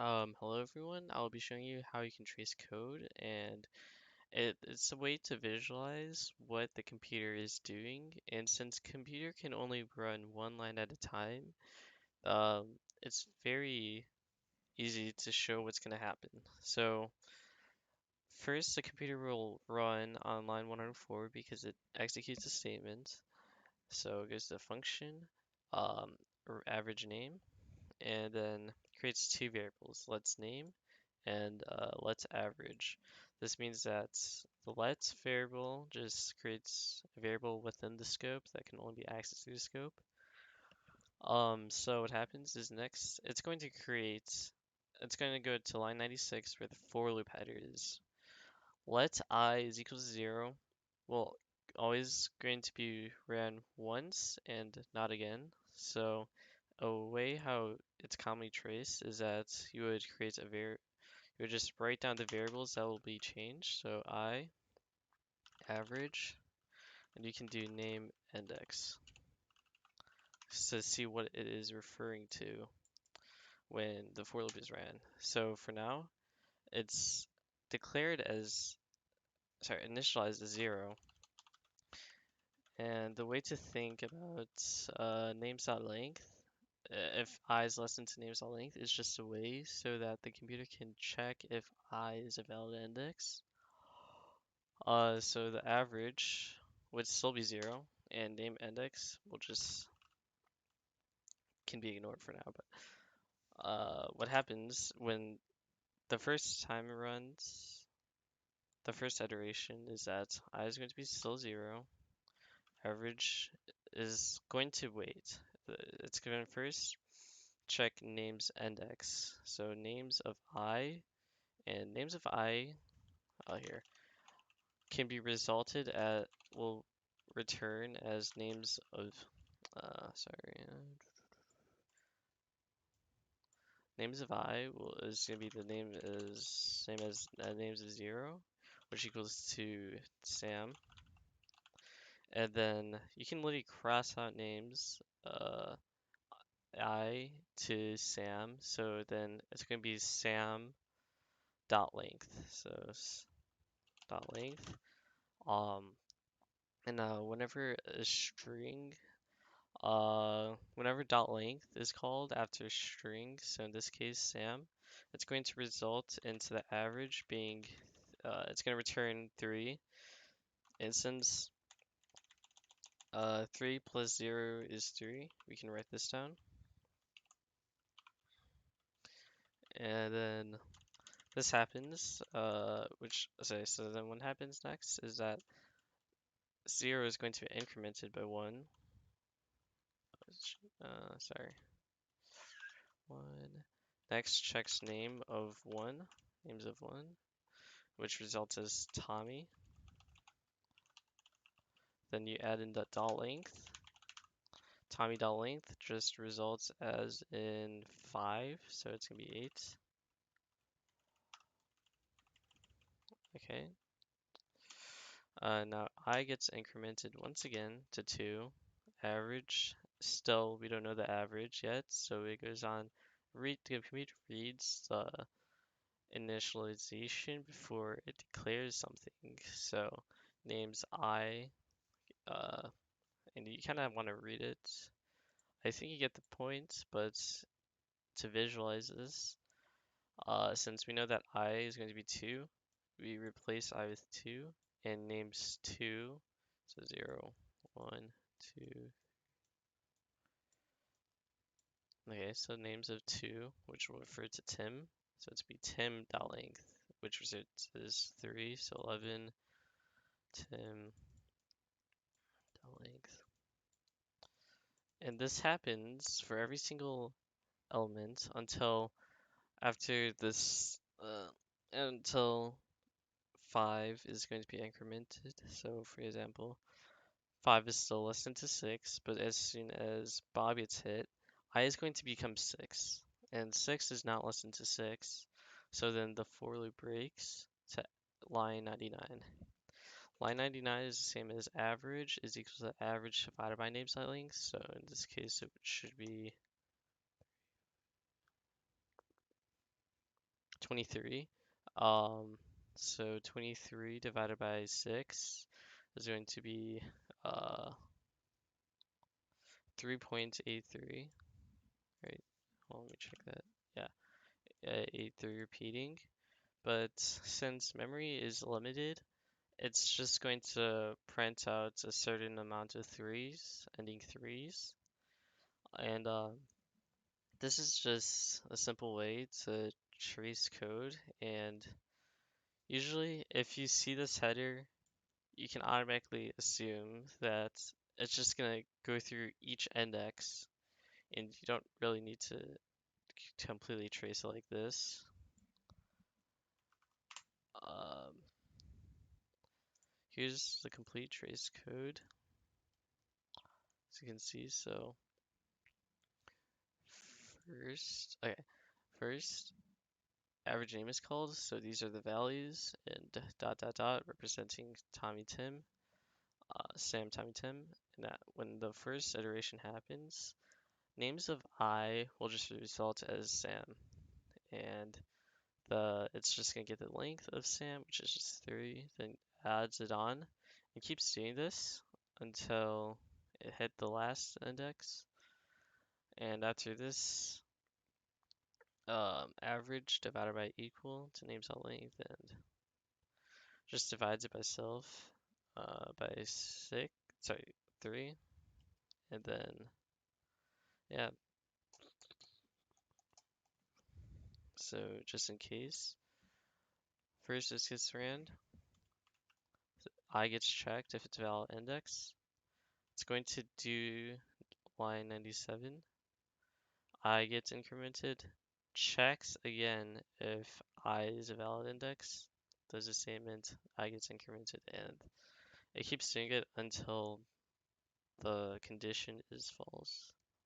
Hello everyone. I'll be showing you how you can trace code, and it's a way to visualize what the computer is doing. And since computer can only run one line at a time, it's very easy to show what's going to happen. So first, the computer will run on line 104 because it executes a statement. So it goes to the function, or average name, and then creates two variables, let's name and let's average. This means that the let's variable just creates a variable within the scope that can only be accessed through the scope. So what happens is next, it's going to go to line 96 where the for loop header is. Let I is equal to 0 will always going to be ran once and not again. So a way how it's commonly traced is that you would create a you would just write down the variables that will be changed. So I, average, and you can do name index to see what it is referring to when the for loop is ran. So for now, it's declared as, sorry, initialized as 0. And the way to think about names.length, if I is less than to names.length, is just a way so that the computer can check if I is a valid index. So the average would still be 0, and name index will just can be ignored for now. But what happens when the first time it runs, the first iteration is that I is going to be still 0. Average is going to wait. It's going to first check names index. So names of I and names of I here can be resulted at will return as names of names of I is gonna be the name is same as names of 0, which equals to Sam. And then you can literally cross out names I to Sam, so then it's gonna be Sam dot length. So dot length. Um, and whenever a string whenever dot length is called after string, so in this case Sam, it's going to result into the average being, it's going to return 3. And since 3 plus 0 is 3, we can write this down. And then this happens, so then what happens next is that 0 is going to be incremented by 1. Sorry. 1. Next checks name of 1, names of 1, which results as Tommy. Then you add in the dot length. Tommy dot length just results as in 5, so it's gonna be 8. Okay. Now I gets incremented once again to 2. Average, still we don't know the average yet, so it goes on. The computer reads the initialization before it declares something. So names I, and you kind of want to read it. I think you get the point, but to visualize this, since we know that I is going to be 2, we replace I with 2 and names 2. So 0, 1, 2. Okay, so names of 2, which will refer to Tim. So it's be Tim dot length, which results as 3. So 11, Tim dot length. And this happens for every single element after this, until 5 is going to be incremented. So for example, 5 is still less than to 6, but as soon as Bob gets hit, I is going to become 6. And 6 is not less than to 6. So then the for loop breaks to line 99. Line 99 is the same as average is equal to average divided by names length. So in this case, it should be 23. Um, so 23 divided by 6 is going to be uh 3.83, right? Hold on, let me check that. Yeah, 83 repeating. But since memory is limited, it's just going to print out a certain amount of threes, ending threes. And this is just a simple way to trace code. And usually, if you see this header, you can automatically assume that it's just going to go through each index, and you don't really need to completely trace it like this. Um, Here's the complete trace code, as you can see. So okay, first average name is called. So these are the values, and dot dot dot representing Tommy Tim, Sam Tommy Tim. And that when the first iteration happens, names of I will just result as Sam, and it's just gonna get the length of Sam, which is just 3, then adds it on, and keeps doing this until it hit the last index. And after this, average divided by equal to names on length, and just divides it by self by 6, sorry, 3, and then yeah. So just in case, first this gets ran, I gets checked if it's a valid index. It's going to do line 97. I gets incremented, checks again if I is a valid index, does the same int, I gets incremented, and it keeps doing it until the condition is false.